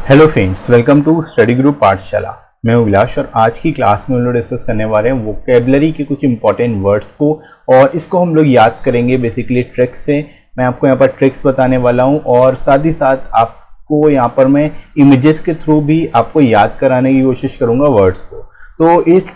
Hello friends, welcome to study group Pathshala. मैं हूं विलास और आज की क्लास में हम लोग डिस्कस करने वाले हैं वोकेबलरी के कुछ इंपॉर्टेंट वर्ड्स को और इसको हम लोग याद करेंगे बेसिकली ट्रिक्स से। मैं आपको यहाँ पर ट्रिक्स बताने वाला हूँ और साथ ही साथ आपको यहाँ पर मैं इमेजेस के थ्रू भी आपको याद कराने की कोशिश करूँगा वर्ड्स को। तो इस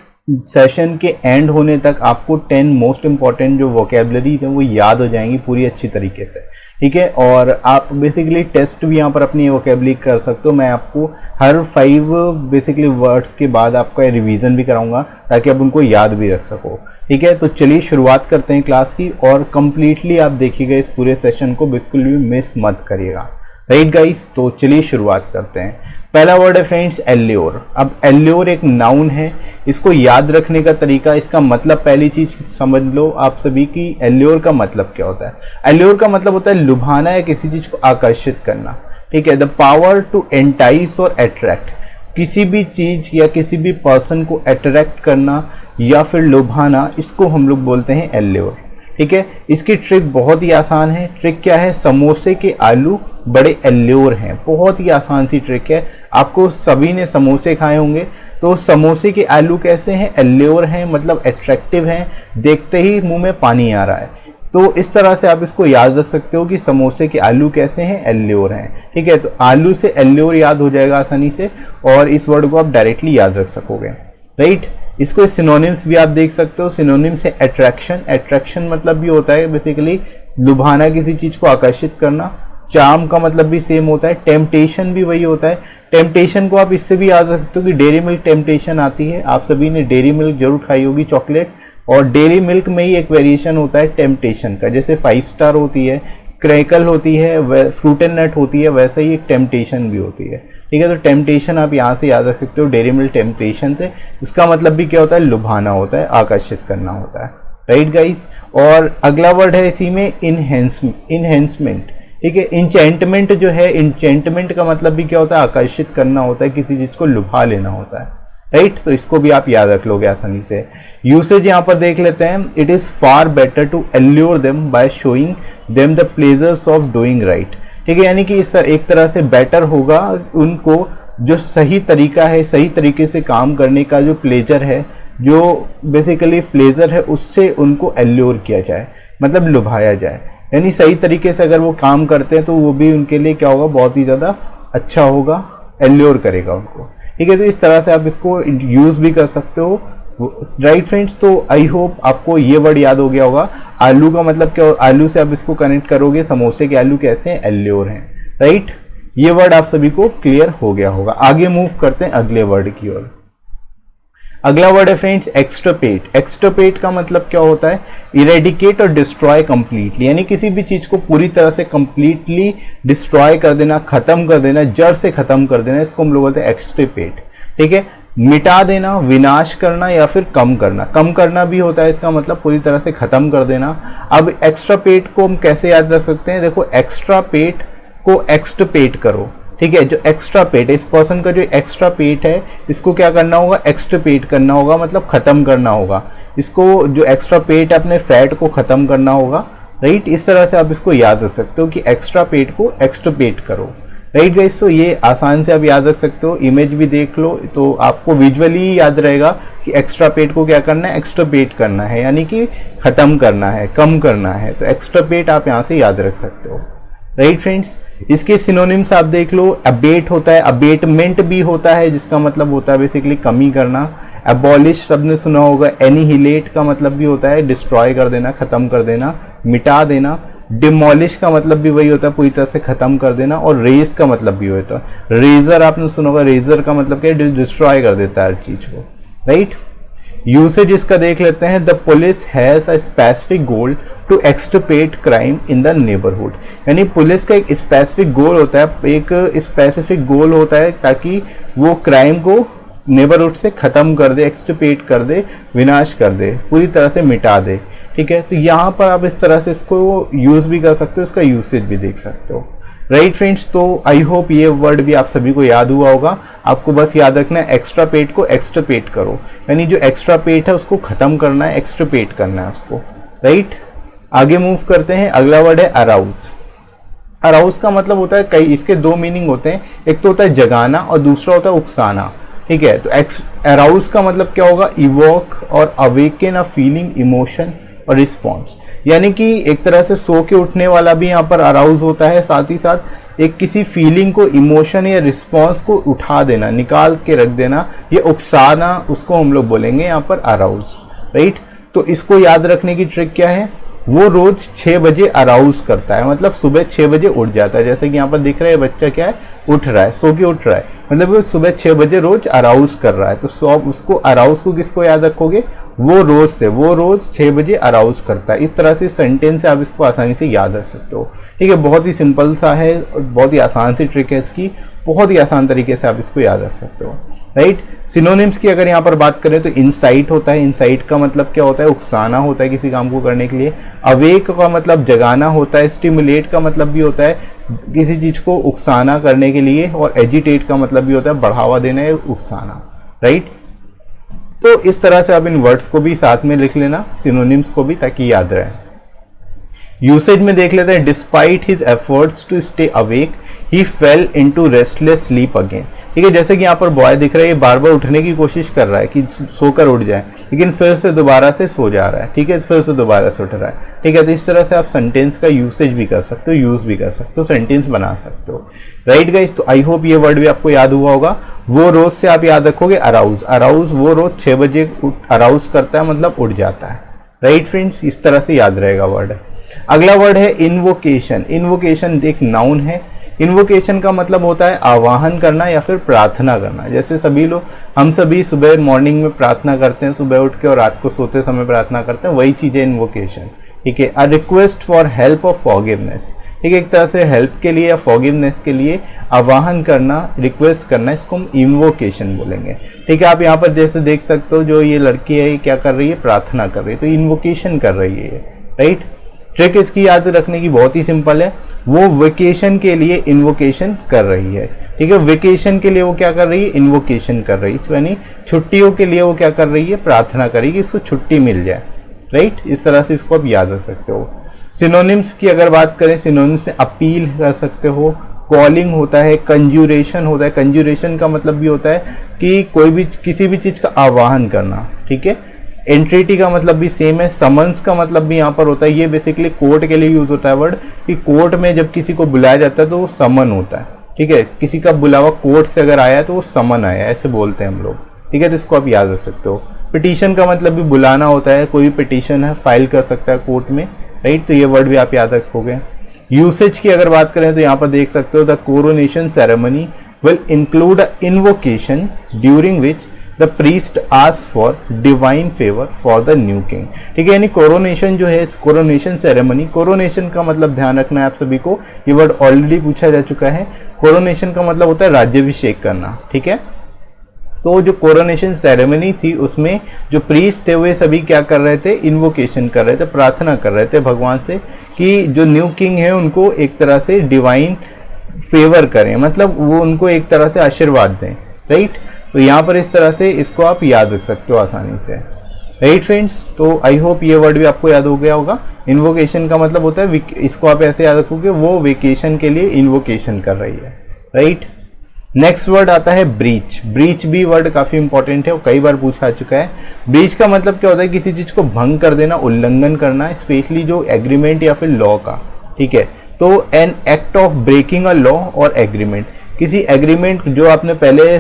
सेशन के एंड होने तक आपको 10 मोस्ट इंपॉर्टेंट जो वोकेबलरीज हैं वो याद हो जाएंगी पूरी अच्छी तरीके से, ठीक है। और आप बेसिकली टेस्ट भी यहाँ पर अपनी वोकेबलरी कर सकते हो। मैं आपको हर 5 बेसिकली वर्ड्स के बाद आपका रिवीजन भी कराऊंगा ताकि आप उनको याद भी रख सको, ठीक है। तो चलिए शुरुआत करते हैं क्लास की और कंप्लीटली आप देखिएगा इस पूरे सेशन को, बिल्कुल भी मिस मत करिएगा, राइट गाइस। तो चलिए शुरुआत करते हैं। पहला वर्ड है फ्रेंड्स एल्योर। अब एल्योर एक नाउन है, इसको याद रखने का तरीका, इसका मतलब पहली चीज समझ लो आप सभी की एल्योर का मतलब क्या होता है। एल्योर का मतलब होता है लुभाना या किसी चीज को आकर्षित करना, ठीक है। द पावर टू एंटाइस और अट्रैक्ट, किसी भी चीज या किसी भी पर्सन को अट्रैक्ट करना या फिर लुभाना, इसको हम लोग बोलते हैं एल्योर, ठीक है। इसकी ट्रिक बहुत ही आसान है। ट्रिक क्या है? समोसे के आलू बड़े एल्योर हैं। बहुत ही आसान सी ट्रिक है। आपको सभी ने समोसे खाए होंगे, तो समोसे के आलू कैसे हैं? एल्योर हैं, मतलब अट्रैक्टिव हैं, देखते ही मुंह में पानी आ रहा है। तो इस तरह से आप इसको याद रख सकते हो कि समोसे के आलू कैसे हैं? एल्योर हैं, ठीक है। तो आलू से एल्योर याद हो जाएगा आसानी से और इस वर्ड को आप डायरेक्टली याद रख सकोगे, राइट। इसको सिनोनिम्स भी आप देख सकते हो। सिनोनिम्स है अट्रैक्शन। अट्रैक्शन मतलब भी होता है बेसिकली लुभाना, किसी चीज को आकर्षित करना। चार्म का मतलब भी सेम होता है। टेम्पटेशन भी वही होता है। टेम्पटेशन को आप इससे भी याद रख सकते हो कि डेयरी मिल्क टेम्पटेशन आती है। आप सभी ने डेयरी मिल्क जरूर खाई होगी, चॉकलेट, और डेयरी मिल्क में ही एक वेरिएशन होता है टेम्पटेशन का। जैसे 5 स्टार होती है, क्रैकल होती है, फ्रूट एंड नट होती है, वैसे ही एक टेम्पटेशन भी होती है, ठीक है। तो टेम्पटेशन आप यहाँ से याद रख सकते हो डेयरी मिल्क टेम्पटेशन से। इसका मतलब भी क्या होता है? लुभाना होता है, आकर्षित करना होता है, राइट गाइस। और अगला वर्ड है इसी में इनहेंसमेंट, ठीक है। इंचेंटमेंट जो है, इंचेंटमेंट का मतलब भी क्या होता है? आकर्षित करना होता है, किसी चीज को लुभा लेना होता है, राइट। तो इसको भी आप याद रख लोगे आसानी से। यूसेज यहाँ पर देख लेते हैं। It is far better to allure them by showing them the pleasures of doing right, ठीक है। यानी कि एक तरह से बेटर होगा उनको, जो सही तरीका है, सही तरीके से काम करने का जो प्लेजर है, जो बेसिकली प्लेजर है, उससे उनको एल्योर किया जाए, मतलब लुभाया जाए। यानी सही तरीके से अगर वो काम करते हैं तो वो भी उनके लिए क्या होगा? बहुत ही ज़्यादा अच्छा होगा, एल्योर करेगा उनको, ठीक है। तो इस तरह से आप इसको यूज़ भी कर सकते हो, राइट फ्रेंड्स। तो आई होप आपको ये वर्ड याद हो गया होगा। आलू का मतलब क्या? आलू से आप इसको कनेक्ट करोगे, समोसे के आलू कैसे हैं? एल्योर हैं, राइट। ये वर्ड आप सभी को क्लियर हो गया होगा। आगे मूव करते हैं अगले वर्ड की ओर। अगला वर्ड है फ्रेंड्स एक्सट्रपेट। एक्सट्रपेट का मतलब क्या होता है? इरेडिकेट और डिस्ट्रॉय कंप्लीटली, यानी किसी भी चीज को पूरी तरह से कंप्लीटली डिस्ट्रॉय कर देना, खत्म कर देना, जड़ से खत्म कर देना, इसको हम लोग बोलते हैं एक्सट्रपेट, ठीक है। मिटा देना, विनाश करना या फिर कम करना। कम करना भी होता है इसका मतलब, पूरी तरह से खत्म कर देना। अब एक्स्ट्रापेट को हम कैसे याद रख सकते हैं? देखो, एक्स्ट्रापेट को एक्सट्रपेट करो, ठीक है। जो एक्स्ट्रा पेट है, इस पर्सन का जो एक्स्ट्रा पेट है, इसको क्या करना होगा? एक्सट्रपेट करना होगा, मतलब खत्म करना होगा। इसको जो एक्स्ट्रा पेट है, अपने फैट को खत्म करना होगा, राइट। इस तरह से आप इसको याद रख सकते हो कि एक्स्ट्रा पेट को एक्सट्रपेट करो, राइट गाइस। तो ये आसान से आप याद रख सकते हो। इमेज भी देख लो तो आपको विजुअली याद रहेगा कि एक्स्ट्रा पेट को क्या करना है? एक्सट्रपेट करना है, यानी कि खत्म करना है, कम करना है। तो एक्सट्रपेट आप यहाँ से याद रख सकते हो, राइट फ्रेंड्स। इसके सिनोनिम्स आप देख लो। अबेट होता है, अबेटमेंट भी होता है, जिसका मतलब होता है बेसिकली कमी करना। एबॉलिश सबने सुना होगा। एनिहिलेट का मतलब भी होता है डिस्ट्रॉय कर देना, खत्म कर देना, मिटा देना। डिमोलिश का मतलब भी वही होता है, पूरी तरह से खत्म कर देना। और रेज का मतलब भी होता है। रेजर आपने सुना होगा। रेजर का मतलब क्या है? डिस्ट्रॉय कर देता है हर चीज को, राइट। यूसेज इसका देख लेते हैं। The police has a specific goal to extirpate crime in the neighbourhood, यानी पुलिस का एक स्पेसिफिक गोल होता है, एक स्पेसिफिक गोल होता है ताकि वो क्राइम को नेबरहुड से खत्म कर दे, एक्सट्रपेट कर दे, विनाश कर दे, पूरी तरह से मिटा दे, ठीक है। तो यहाँ पर आप इस तरह से इसको यूज भी कर सकते हो, इसका यूसेज भी देख सकते हो, राइट फ्रेंड्स। तो आई होप ये वर्ड भी आप सभी को याद हुआ होगा। आपको बस याद रखना है एक्स्ट्रा पेट को एक्सट्रपेट करो, यानी जो एक्स्ट्रा पेट है उसको खत्म करना है, एक्सट्रपेट करना है उसको, राइट। आगे मूव करते हैं। अगला वर्ड है अराउज। अराउज का मतलब होता है कई, इसके दो मीनिंग होते हैं, एक तो होता है जगाना और दूसरा होता है उकसाना। ठीक है, तो अराउज का मतलब क्या होगा, इवोक और अवेकन अ फीलिंग, इमोशन और रिस्पॉन्स। यानी कि एक तरह से सो के उठने वाला भी यहाँ पर अराउज होता है, साथ ही साथ एक किसी फीलिंग को, इमोशन या रिस्पॉन्स को उठा देना, निकाल के रख देना, ये उकसाना, उसको हम लोग बोलेंगे यहाँ पर अराउज, राइट। तो इसको याद रखने की ट्रिक क्या है, वो रोज 6 बजे अराउज करता है, मतलब सुबह 6 बजे उठ जाता है। जैसे कि यहाँ पर दिख रहा है बच्चा क्या है, उठ रहा है, सो के उठ रहा है, मतलब वो सुबह 6 बजे रोज अराउज कर रहा है। तो उसको अराउज को किसको याद रखोगे, वो रोज 6 बजे अराउज करता है। इस तरह से सेंटेंस से आप इसको आसानी से याद रख सकते हो। ठीक है, बहुत ही सिंपल सा है, बहुत ही आसान सी ट्रिक है इसकी, बहुत ही आसान तरीके से आप इसको याद रख सकते हो, राइट। सिनोनिम्स की अगर यहाँ पर बात करें तो इंसाइट होता है, इंसाइट का मतलब क्या होता है, उकसाना होता है किसी काम को करने के लिए। अवेक का मतलब जगाना होता है। स्टिमुलेट का मतलब भी होता है किसी चीज को उकसाना करने के लिए, और एजिटेट का मतलब भी होता है बढ़ावा देना या उकसाना, राइट। तो इस तरह से आप इन वर्ड्स को भी साथ में लिख लेना, सिनोनिम्स को भी, ताकि याद रहे। यूसेज में देख लेते हैं, despite his efforts to stay awake he fell into restless sleep again. ठीक है, जैसे कि यहाँ पर बॉय दिख रहा है, ये बार बार उठने की कोशिश कर रहा है कि सोकर उठ जाए, लेकिन फिर से दोबारा से सो जा रहा है। ठीक है, फिर से दोबारा से उठ रहा है। ठीक है, तो इस तरह से आप सेंटेंस का यूसेज भी कर सकते हो, यूज भी कर सकते हो, सेंटेंस बना सकते हो, राइट गाइस। तो आई होप ये वर्ड भी आपको याद हुआ होगा। वो रोज से आप याद रखोगे अराउज, अराउज वो रोज 6 बजे अराउज करता है, मतलब उठ जाता है, राइट फ्रेंड्स। इस तरह से याद रहेगा वर्ड। अगला वर्ड है इन्वोकेशन। इन्वोकेशन एक नाउन है। इन्वोकेशन का मतलब होता है आवाहन करना या फिर प्रार्थना करना। जैसे हम सभी सुबह मॉर्निंग में प्रार्थना करते हैं, सुबह उठ के, और रात को सोते समय प्रार्थना करते हैं, वही चीज है इन्वोकेशन। ठीक है, अ रिक्वेस्ट फॉर हेल्प और फॉरगिवनेस। ठीक है, एक तरह से हेल्प के लिए या फॉरगिवनेस के लिए आवाहन करना, रिक्वेस्ट करना, इसको हम इन्वोकेशन बोलेंगे। ठीक है, आप यहाँ पर जैसे देख सकते हो, जो ये लड़की है, ये क्या कर रही है, प्रार्थना कर रही है, तो इन्वोकेशन कर रही है, राइट। ट्रिक इसकी याद रखने की बहुत ही सिंपल है, वो वेकेशन के लिए इन्वोकेशन कर रही है। ठीक है, वेकेशन के लिए वो क्या कर रही है, इन्वोकेशन कर रही है, यानी छुट्टियों के लिए वो क्या कर रही है, प्रार्थना करेगी कि इसको छुट्टी मिल जाए, राइट। इस तरह से इसको आप याद रख सकते हो। सिनोनिम्स की अगर बात करें, सिनोनिम्स में अपील कर सकते हो, कॉलिंग होता है, कंज्यूरेशन होता है। कंज्यूरेशन का मतलब भी होता है कि कोई भी किसी भी चीज का आवाहन करना। ठीक है, एंट्रिटी का मतलब भी सेम है। समन्स का मतलब भी यहाँ पर होता है, ये बेसिकली कोर्ट के लिए यूज होता है वर्ड, कि कोर्ट में जब किसी को बुलाया जाता है तो वो समन होता है। ठीक है, किसी का बुलावा कोर्ट से अगर आया तो वो समन आया, ऐसे बोलते हैं हम लोग। ठीक है, तो इसको आप याद रख सकते हो। पिटीशन का मतलब भी बुलाना होता है, कोई पिटीशन है फाइल कर सकता है कोर्ट में, राइट। तो ये वर्ड भी आप याद रखोगे। यूसेज की अगर बात करें तो यहाँ पर देख सकते हो, the coronation ceremony will include a invocation during which the priest ask for divine favour for the new king. ठीक है, यानी कोरोनेशन जो है, कोरोनेशन सेरेमनी, कोरोनेशन का मतलब ध्यान रखना है आप सभी को, ये वर्ड ऑलरेडी पूछा जा चुका है। कोरोनेशन का मतलब होता है राज्याभिषेक करना। ठीक है, तो जो कोरोनेशन सेरेमनी थी उसमें जो प्रीस्ट थे वे सभी क्या कर रहे थे, इन्वोकेशन कर रहे थे, प्रार्थना कर रहे थे भगवान से कि जो न्यू किंग है उनको एक तरह से डिवाइन फेवर करें, मतलब वो उनको एक तरह से आशीर्वाद दें, राइट। तो यहाँ पर इस तरह से इसको आप याद रख सकते हो आसानी से, राइट फ्रेंड्स। तो आई होप ये वर्ड भी आपको याद हो गया होगा। इन्वोकेशन का मतलब होता है, इसको आप ऐसे याद रखोगे, वो वेकेशन के लिए इन्वोकेशन कर रही है, राइट। नेक्स्ट वर्ड आता है ब्रीच। ब्रीच भी वर्ड काफी इंपॉर्टेंट है और कई बार पूछा आ चुका है। ब्रीच का मतलब क्या होता है, किसी चीज को भंग कर देना, उल्लंघन करना, स्पेशली जो एग्रीमेंट या फिर लॉ का। ठीक है, तो an act of breaking a law or agreement, किसी एग्रीमेंट जो आपने पहले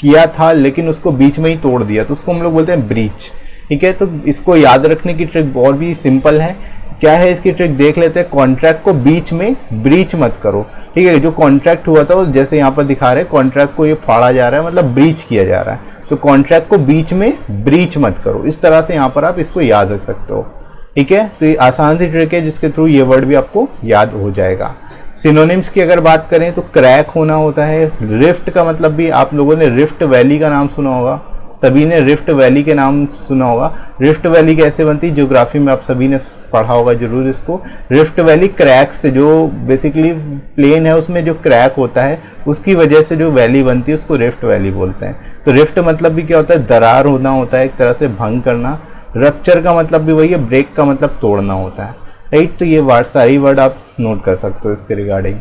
किया था लेकिन उसको बीच में ही तोड़ दिया, तो उसको हम लोग बोलते हैं ब्रीच। ठीक है, तो इसको याद रखने की ट्रिक और भी सिंपल है। क्या है इसकी ट्रिक, देख लेते हैं। कॉन्ट्रैक्ट को बीच में ब्रीच मत करो। ठीक है, जो कॉन्ट्रैक्ट हुआ था, जैसे यहाँ पर दिखा रहे हैं, कॉन्ट्रैक्ट को ये फाड़ा जा रहा है, मतलब ब्रीच किया जा रहा है, तो कॉन्ट्रैक्ट को बीच में ब्रीच मत करो। इस तरह से यहाँ पर आप इसको याद रख सकते हो। ठीक है, तो ये आसान सी ट्रिक है जिसके थ्रू ये वर्ड भी आपको याद हो जाएगा। सिनोनिम्स की अगर बात करें तो क्रैक होना होता है। रिफ्ट का मतलब भी, आप लोगों ने रिफ्ट वैली का नाम सुना होगा, सभी ने रिफ्ट वैली के नाम सुना होगा। रिफ्ट वैली कैसे बनती है, ज्योग्राफी में आप सभी ने पढ़ा होगा जरूर इसको। रिफ्ट वैली क्रैक से, जो बेसिकली प्लेन है उसमें जो क्रैक होता है उसकी वजह से जो वैली बनती है उसको रिफ्ट वैली बोलते हैं। तो रिफ्ट मतलब भी क्या होता है, दरार होना होता है, एक तरह से भंग करना। रप्चर का मतलब भी वही है, ब्रेक का मतलब तोड़ना होता है। राइट। तो ये वर्ड सारी वर्ड आप नोट कर सकते हो इसके रिगार्डिंग।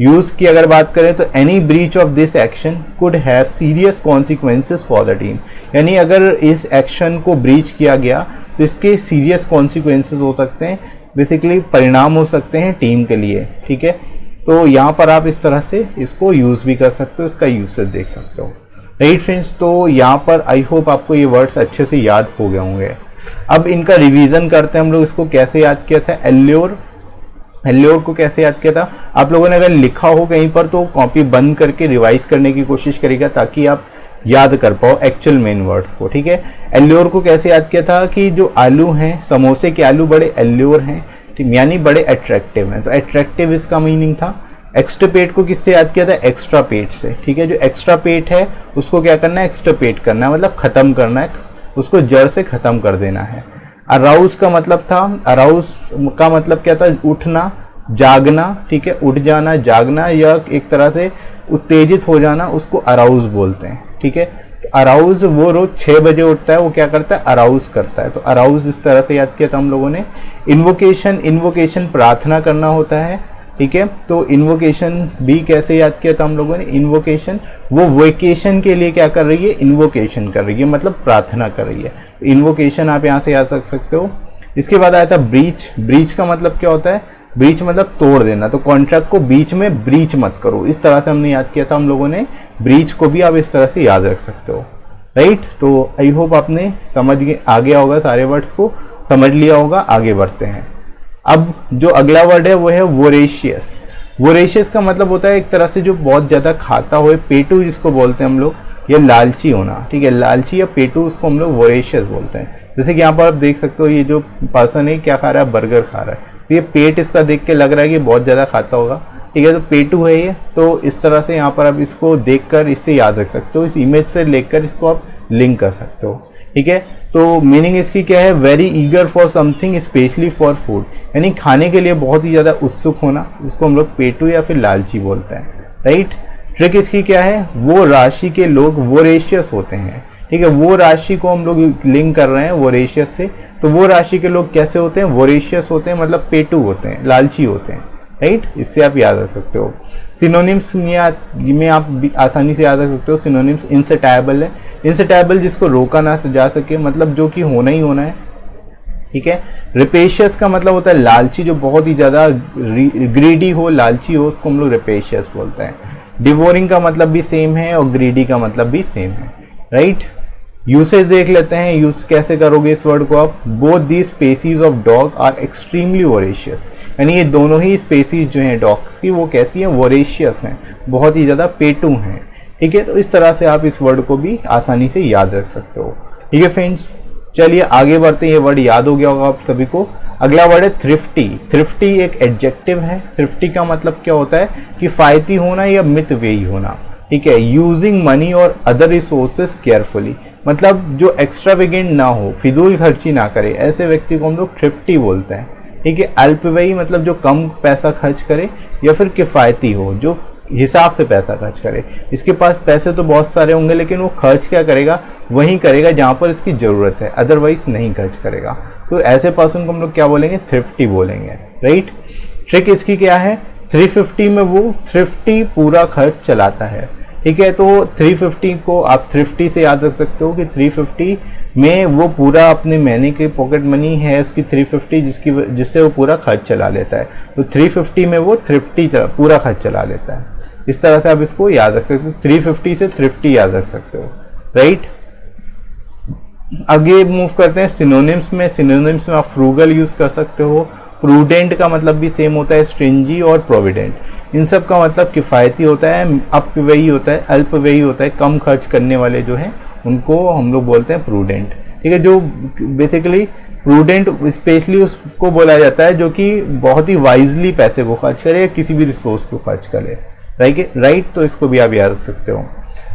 यूज की अगर बात करें तो any breach of this action could have serious consequences for the team, यानी अगर इस एक्शन को ब्रीच किया गया तो इसके सीरियस कॉन्सिक्वेंसेस हो सकते हैं, बेसिकली परिणाम हो सकते हैं टीम के लिए, ठीक है। तो यहाँ पर आप इस तरह से इसको यूज़ भी कर सकते हो, इसका यूसेज देख सकते हो, राइट फ्रेंड्स। तो यहाँ पर आई होप आपको ये वर्ड्स अच्छे से याद हो गए होंगे। अब इनका रिवीजन करते हैं हम लोग। इसको कैसे याद किया था, एल्योर, एल्योर को कैसे याद किया था। आप लोगों ने अगर लिखा हो कहीं पर तो कॉपी बंद करके रिवाइज करने की कोशिश करिएगा ताकि आप याद कर पाओ एक्चुअल मेन वर्ड्स को, ठीक है। एल्योर को कैसे याद किया था कि जो आलू हैं, समोसे के आलू बड़े एल्योर हैं, यानी बड़े अट्रैक्टिव हैं। तो अट्रैक्टिव इसका मीनिंग था। एक्स्ट्रा पेट को किससे याद किया था, एक्स्ट्रा पेट से, ठीक है। जो एक्स्ट्रा पेट है उसको क्या करना है, एक्स्ट्रा पेट करना है, मतलब खत्म करना है, उसको जड़ से खत्म कर देना है। अराउज का मतलब था, अराउज का मतलब क्या था, उठना, जागना, ठीक है, उठ जाना, जागना या एक तरह से उत्तेजित हो जाना, उसको अराउज बोलते हैं, ठीक है। तो अराउज वो रोज 6 बजे उठता है, वो क्या करता है, अराउज करता है। तो अराउज इस तरह से याद किया था हम लोगों ने। इन्वोकेशन, इन्वोकेशन प्रार्थना करना होता है, ठीक है। तो इन्वोकेशन भी कैसे याद किया था हम लोगों ने, इन्वोकेशन वो वेकेशन के लिए क्या कर रही है, इन्वोकेशन कर रही है, मतलब प्रार्थना कर रही है। तो इन्वोकेशन आप यहाँ से याद रख सकते हो। इसके बाद आया था ब्रीच। ब्रीच का मतलब क्या होता है, ब्रीच मतलब तोड़ देना। तो कॉन्ट्रैक्ट को बीच में ब्रीच मत करो, इस तरह से हमने याद किया था हम लोगों ने। ब्रीच को भी आप इस तरह से याद रख सकते हो, राइट। तो आई होप आपने समझ आ गया होगा, सारे वर्ड्स को समझ लिया होगा। आगे बढ़ते हैं। अब जो अगला वर्ड है वो है वोरेशियस। वोरेशियस का मतलब होता है एक तरह से जो बहुत ज़्यादा खाता हो, पेटू जिसको बोलते हैं हम लोग, या लालची होना, ठीक है। लालची या पेटू उसको हम लोग वोरेशियस बोलते हैं। जैसे कि यहाँ पर आप देख सकते हो, ये जो पर्सन है क्या खा रहा है, बर्गर खा रहा है। तो ये पेट इसका देख के लग रहा है कि बहुत ज़्यादा खाता होगा, ठीक है। तो पेटू है ये। तो इस तरह से यहाँ पर आप इसको देखकर इससे याद रख सकते हो, इस इमेज से लेकर इसको आप लिंक कर सकते हो, ठीक है। तो मीनिंग इसकी क्या है, very eager for something specially for food, यानी खाने के लिए बहुत ही ज़्यादा उत्सुक होना, इसको हम लोग पेटू या फिर लालची बोलते हैं, राइट। ट्रिक इसकी क्या है, वो राशि के लोग वोरेशियस होते हैं, ठीक है। वो राशि को हम लोग लिंक कर रहे हैं वोरेशियस से। तो वो राशि के लोग कैसे होते हैं, वोरेशियस होते हैं, मतलब पेटू होते हैं, लालची होते हैं, राइट। इससे आप याद रख सकते हो। सिनोनिम्स में आप आसानी से याद रख सकते हो। सिनोनिम्स इंसेटाइबल है, इंसेटाइबल जिसको रोका ना जा सके, मतलब जो कि होना ही होना है, ठीक है। रेपेशियस का मतलब होता है लालची, जो बहुत ही ज़्यादा ग्रीडी हो, लालची हो, उसको हम लोग रेपेशियस बोलते हैं। डिवोरिंग का मतलब भी सेम है और ग्रीडी का मतलब भी सेम है, राइट। यूसेज देख लेते हैं, यूज कैसे करोगे इस वर्ड को आप। Both the species of dog are extremely voracious, यानी ये दोनों ही स्पेसीज जो हैं डॉग्स की वो कैसी हैं, वोरेशियस हैं, बहुत ही ज़्यादा पेटू हैं, ठीक है। तो इस तरह से आप इस वर्ड को भी आसानी से याद रख सकते हो, ठीक है फ्रेंड्स। चलिए आगे बढ़ते हैं, ये वर्ड याद हो गया होगा आप सभी को। अगला वर्ड है थ्रिफ्टी। थ्रिफ्टी एक एडजेक्टिव है। थ्रिफ्टी का मतलब क्या होता है, किफ़ायती होना या मितव्ययी होना, ठीक है। यूजिंग मनी और अदर रिसोर्सेज केयरफुली, मतलब जो एक्स्ट्रावेगेंट ना हो, फिजूल खर्ची ना करे, ऐसे व्यक्ति को हम लोग थ्रिफ्टी बोलते हैं, ठीक है। अल्पव्ययी मतलब जो कम पैसा खर्च करे, या फिर किफ़ायती हो, जो हिसाब से पैसा खर्च करे। इसके पास पैसे तो बहुत सारे होंगे लेकिन वो खर्च क्या करेगा, वहीं करेगा जहाँ पर इसकी ज़रूरत है, अदरवाइज नहीं खर्च करेगा। तो ऐसे पर्सन को हम लोग क्या बोलेंगे, थ्रिफ्टी बोलेंगे, राइट। ट्रिक इसकी क्या है, 350 में वो थ्रिफ्टी पूरा खर्च चलाता है, ठीक है। तो 350 को आप थ्रिफ्टी से याद रख सकते हो कि 350 में वो पूरा अपने महीने की पॉकेट मनी है उसकी 350, जिससे वो पूरा खर्च चला लेता है। तो 350 में वो थ्रिफ्टी पूरा खर्च चला लेता है। इस तरह से आप इसको याद रख सकते हो, 350 से थ्रिफ्टी याद रख सकते हो, राइट। आगे मूव करते हैं सिनोनिम्स में। सिनोनिम्स में आप फ्रूगल यूज़ कर सकते हो। प्रूडेंट का मतलब भी सेम होता है, स्ट्रिंजी और प्रोविडेंट। इन सब का मतलब किफ़ायती होता है, अपव्ययी होता है, अल्पव्ययी होता है, कम खर्च करने वाले जो हैं उनको हम लोग बोलते हैं प्रूडेंट, ठीक है। जो बेसिकली प्रूडेंट स्पेशली उसको बोला जाता है जो कि बहुत ही वाइजली पैसे को खर्च करे या किसी भी रिसोर्स को खर्च करे, राइट। तो इसको भी आप याद रख सकते हो।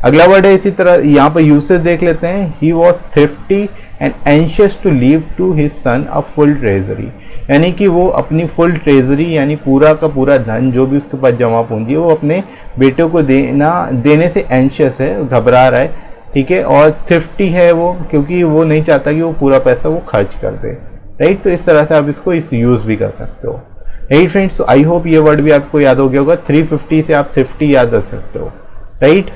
अगला वर्ड है इसी तरह, यहाँ पर यूसेज देख लेते हैं। He was thrifty and anxious to leave to his son a full treasury, यानी कि वो अपनी फुल ट्रेजरी यानी पूरा का पूरा धन जो भी उसके पास जमा पूंजी है वो अपने बेटे को देने से एंशियस है, घबरा रहा है, ठीक है। और थ्रिफ्टी है वो, क्योंकि वो नहीं चाहता कि वो पूरा पैसा वो खर्च कर दे, राइट। तो इस तरह से आप इसको यूज़ भी कर सकते हो, राइट फ्रेंड्स। आई होप ये वर्ड भी आपको याद हो गया होगा। 350 से आप थ्रिफ्टी याद रख सकते हो, राइट।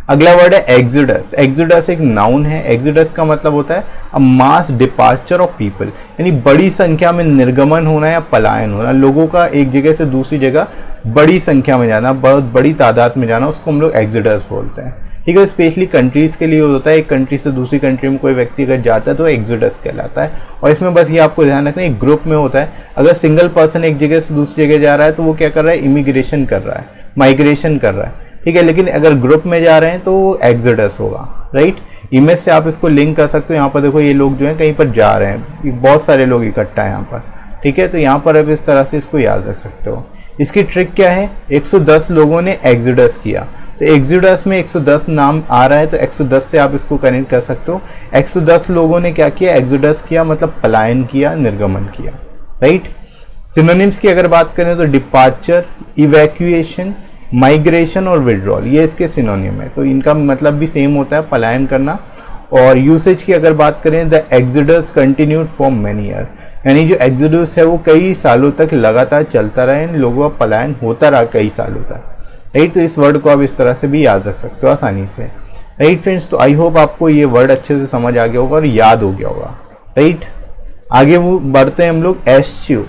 अगला वर्ड है एग्जोडस। एग्जोडस एक नाउन है। एग्जोडस का मतलब होता है अ मास डिपार्चर ऑफ पीपल, यानी बड़ी संख्या में निर्गमन होना या पलायन होना, लोगों का एक जगह से दूसरी जगह बड़ी संख्या में जाना, बहुत बड़ी तादाद में जाना, उसको हम लोग एग्जोडस बोलते हैं, ठीक है। स्पेशली कंट्रीज़ के लिए होता है, एक कंट्री से दूसरी कंट्री में कोई व्यक्ति अगर जाता है तो एग्जोडस कहलाता है। और इसमें बस ये आपको ध्यान रखना है, एक ग्रुप में होता है। अगर सिंगल पर्सन एक जगह से दूसरी जगह जा रहा है तो वो क्या कर रहा है, इमिग्रेशन कर रहा है, माइग्रेशन कर रहा है, ठीक है। लेकिन अगर ग्रुप में जा रहे हैं तो एग्जोडस होगा, राइट। इमेज से आप इसको लिंक कर सकते हो। यहाँ पर देखो ये लोग जो हैं कहीं पर जा रहे हैं, बहुत सारे लोग इकट्ठा है यहाँ पर, ठीक है। तो यहाँ पर आप इस तरह से इसको याद रख सकते हो। इसकी ट्रिक क्या है, 110 लोगों ने एग्जोडस किया, तो एग्जोडस में 110 नाम आ रहा है तो 110 से आप इसको कनेक्ट कर सकते हो। 110 लोगों ने क्या किया, एग्जोडस किया, मतलब पलायन किया, निर्गमन किया, राइट। सिनोनिम्स की अगर बात करें तो डिपार्चर, इवैक्यूएशन, माइग्रेशन और विड्रॉल, ये इसके सिनोनिम है। तो इनका मतलब भी सेम होता है, पलायन करना। और यूसेज की अगर बात करें, the exodus continued for many year, यानी जो एग्जोडस है वो कई सालों तक लगातार चलता रहा, यानी लोगों का पलायन होता रहा कई सालों तक, राइट। तो इस वर्ड को आप इस तरह से भी याद रख सकते हो आसानी से, राइट फ्रेंड्स। तो आई होप आपको ये वर्ड अच्छे से समझ आ गया होगा और याद हो गया होगा, राइट। आगे वो बढ़ते हैं हम लोग, एस्च्यू।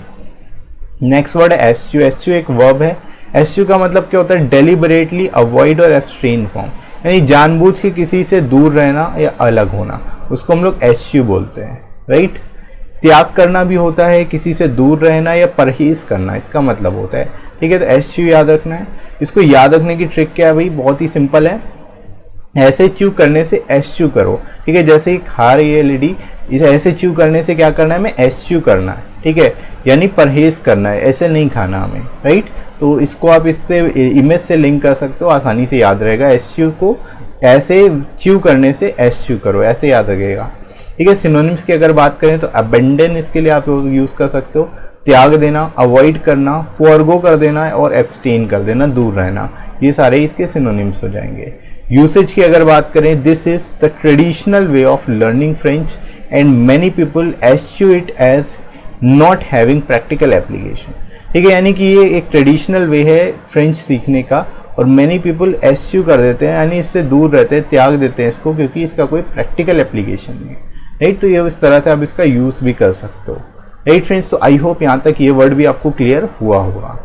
नेक्स्ट वर्ड है एस्च्यू। एस्च्यू एक वर्ब है। एस्च्यू का मतलब क्या होता है, डेलिबरेटली अवॉइड और एब्सट्रेन फ्रॉम, यानी जानबूझ के किसी से दूर रहना या अलग होना, उसको हम लोग एस्च्यू बोलते हैं, राइट। त्याग करना भी होता है, किसी से दूर रहना या परहेज करना, इसका मतलब होता है, ठीक है। तो एस्च्यू याद रखना है। इसको याद रखने की ट्रिक क्या है भाई, बहुत ही सिंपल है। ऐसे च्यू करने से एस्च्यू करो, ठीक है। जैसे ही खा रही है लेडी, इसे ऐसे च्यू करने से क्या करना है, हमें एस्च्यू करना है, ठीक है, यानी परहेज करना है, ऐसे नहीं खाना हमें, राइट। तो इसको आप इससे इमेज से लिंक कर सकते हो, आसानी से याद रहेगा। एस्च्यू को ऐसे च्यू करने से एस्च्यू करो, ऐसे याद रखेगा, ठीक है। सिनोनिम्स की अगर बात करें तो अबेंडन, इसके लिए आप यूज़ कर सकते हो, त्याग देना, अवॉइड करना, फॉरगो कर देना और एब्सटेन कर देना, दूर रहना, ये सारे इसके सिनोनिम्स हो जाएंगे। यूसेज की अगर बात करें, this is the traditional way of learning French and many people eschew it as not having practical application, ठीक है। यानी कि ये एक ट्रेडिशनल वे है फ्रेंच सीखने का और मैनी पीपल एस्च्यू कर देते हैं, यानी इससे दूर रहते हैं, त्याग देते हैं इसको, क्योंकि इसका कोई प्रैक्टिकल एप्लीकेशन नहीं है, राइट। तो ये इस तरह से आप इसका यूज़ भी कर सकते हो, राइट फ्रेंड्स। तो आई होप यहाँ तक ये वर्ड भी आपको क्लियर हुआ होगा।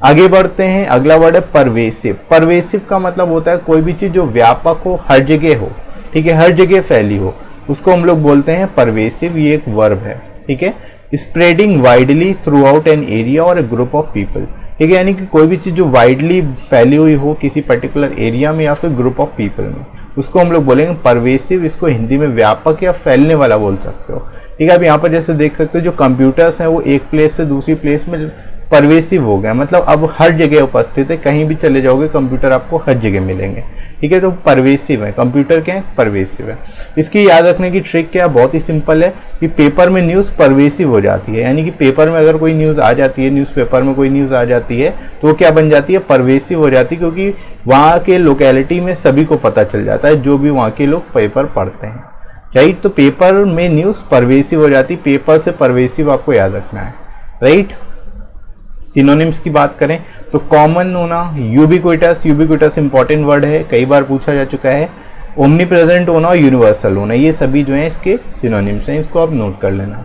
आगे बढ़ते हैं, अगला वर्ड है परवेसिव। परवेसिव का मतलब होता है कोई भी चीज़ जो व्यापक हो, हर जगह हो, ठीक है, हर जगह फैली हो, उसको हम लोग बोलते हैं परवेसिव। ये एक वर्ब है, ठीक है। Spreading widely through out an area और ए ग्रुप ऑफ पीपल, ठीक है, यानी कि कोई भी चीज़ जो वाइडली फैली हुई हो किसी पर्टिकुलर एरिया में या फिर ग्रुप ऑफ पीपल में, उसको हम लोग बोलेंगे परवेसिव। इसको हिंदी में व्यापक या फैलने वाला बोल सकते हो, ठीक है। अब यहाँ पर जैसे देख सकते हो जो कंप्यूटर्स हैं वो एक प्लेस से दूसरी प्लेस में परवेसिव हो गया, मतलब अब हर जगह उपस्थित है, कहीं भी चले जाओगे कंप्यूटर आपको हर जगह मिलेंगे, ठीक है। तो परवेसिव है, कंप्यूटर क्या है, परवेसिव है। इसकी याद रखने की ट्रिक क्या है, बहुत ही सिंपल है कि पेपर में न्यूज़ परवेसिव हो जाती है, यानी कि पेपर में अगर कोई न्यूज़ आ जाती है, न्यूज़पेपर में कोई न्यूज़ आ जाती है तो वो क्या बन जाती है, परवेसिव हो जाती है, क्योंकि वहाँ के लोकेलिटी में सभी को पता चल जाता है, जो भी वहाँ के लोग पेपर पढ़ते हैं, राइट। तो पेपर में न्यूज़ परवेसिव हो जाती है, पेपर से परवेसिव आपको याद रखना है, राइट। सिनोनिम्स की बात करें तो कॉमन होना, यूबिक्विटस, यूबिक्विटस इंपॉर्टेंट वर्ड है, कई बार पूछा जा चुका है। ओमनी प्रेजेंट होना और यूनिवर्सल होना, ये सभी जो हैं इसके सिनोनिम्स हैं, इसको आप नोट कर लेना।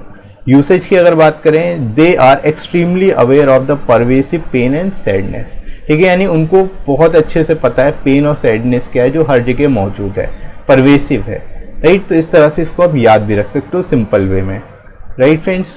यूसेज की अगर बात करें, they are extremely aware of the pervasive pain and sadness, ठीक है, यानी उनको बहुत अच्छे से पता है पेन और सैडनेस क्या है जो हर जगह मौजूद है, परवेसिव है, राइट। तो इस तरह से इसको आप याद भी रख सकते हो सिंपल वे में, राइट फ्रेंड्स।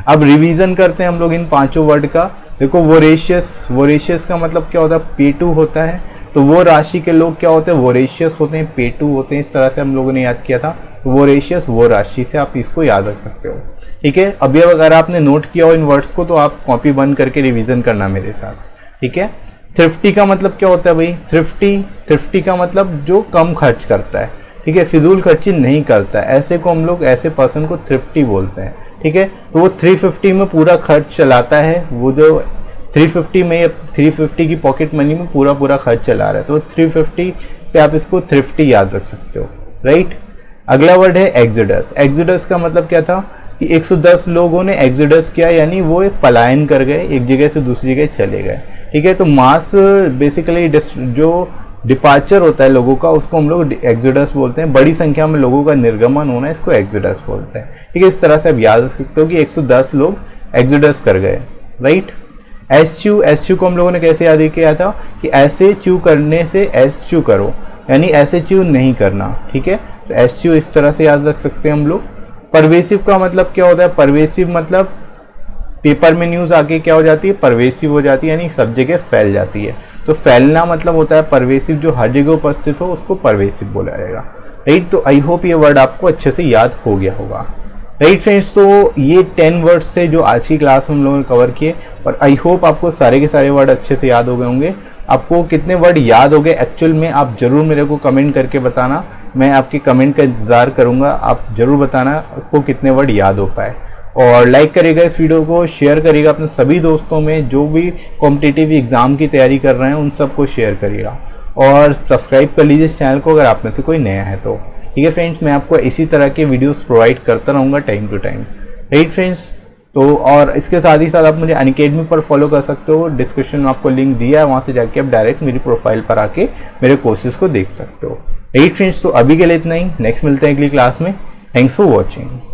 अब रिवीजन करते हैं हम लोग इन पांचों वर्ड का। देखो वोरेशियस, वोरेशियस का मतलब क्या होता है, पेटू होता है। तो वो राशि के लोग क्या होते हैं, वोरेशियस होते हैं, पेटू होते हैं, इस तरह से हम लोगों ने याद किया था। तो वोरेशियस वो राशि से आप इसको याद रख सकते हो, ठीक है। अभी अगर आपने नोट किया हो इन वर्ड्स को तो आप कॉपी बंद करके रिवीजन करना मेरे साथ, ठीक है। थ्रिफ्टी का मतलब क्या होता है भाई, थ्रिफ्टी का मतलब जो कम खर्च करता है, ठीक है, फिजूल खर्ची नहीं करता है, ऐसे को हम लोग, ऐसे पर्सन को थ्रिफ्टी बोलते हैं, ठीक है। तो वो 350 में पूरा खर्च चलाता है, वो जो 350 में 350 की पॉकेट मनी में पूरा खर्च चला रहा है, तो 350 से आप इसको थ्रिफ्टी याद रख सकते हो, राइट। अगला वर्ड है एग्जोडस। एग्जोडस का मतलब क्या था, कि 110 लोगों ने एग्जिडस किया, यानी वो एक पलायन कर गए, एक जगह से दूसरी जगह चले गए। ठीक है, तो मास बेसिकली जो डिपार्चर होता है लोगों का, उसको हम लोग एग्जिडस बोलते हैं। बड़ी संख्या में लोगों का निर्गमन होना, इसको एग्जिडस बोलते हैं। ठीक है, इस तरह से आप याद रख सकते हो कि 110 लोग एग्जिडस कर गए, राइट। एस चू को हम लोगों ने कैसे याद किया था कि ऐसे चू करने से एस चू करो, यानी ऐसे चू नहीं करना। ठीक है, तो एस चू इस तरह से याद रख सकते हैं हम लोग। परवेसिव का मतलब क्या होता है? परवेसिव मतलब पेपर में न्यूज़ आके क्या हो जाती है? परवेसिव हो जाती है, यानी सब जगह फैल जाती है। तो फैलना मतलब होता है परवेसिव, जो हर जगह उपस्थित हो उसको परवेसिव बोला जाएगा, राइट। तो आई होप ये वर्ड आपको अच्छे से याद हो गया होगा, राइट फ्रेंड्स। तो ये 10 वर्ड्स थे जो आज की क्लास में हम लोगों ने कवर किए, और आई होप आपको सारे के सारे वर्ड अच्छे से याद हो गए होंगे। आपको कितने वर्ड याद हो गए एक्चुअल में आप ज़रूर मेरे को कमेंट करके बताना, मैं आपके कमेंट का इंतज़ार करूँगा। आप ज़रूर बताना आपको कितने वर्ड याद हो पाए, और लाइक करिएगा इस वीडियो को, शेयर करिएगा अपने सभी दोस्तों में जो भी कॉम्पिटिटिव एग्ज़ाम की तैयारी कर रहे हैं, उन सबको शेयर करिएगा, और सब्सक्राइब कर लीजिए इस चैनल को अगर आप में से कोई नया है तो। ठीक है फ्रेंड्स, मैं आपको इसी तरह के वीडियोस प्रोवाइड करता रहूँगा time to time, right friends. तो और इसके साथ ही साथ आप मुझे अनअकैडमी पर फॉलो कर सकते हो, डिस्क्रिप्शन में आपको लिंक दिया है, वहाँ से जाके आप डायरेक्ट मेरी प्रोफाइल पर आके मेरे कोर्सेज को देख सकते हो, राइट फ्रेंड्स। तो अभी के लिए इतना ही, नेक्स्ट मिलते हैं अगली क्लास में। Thanks for watching.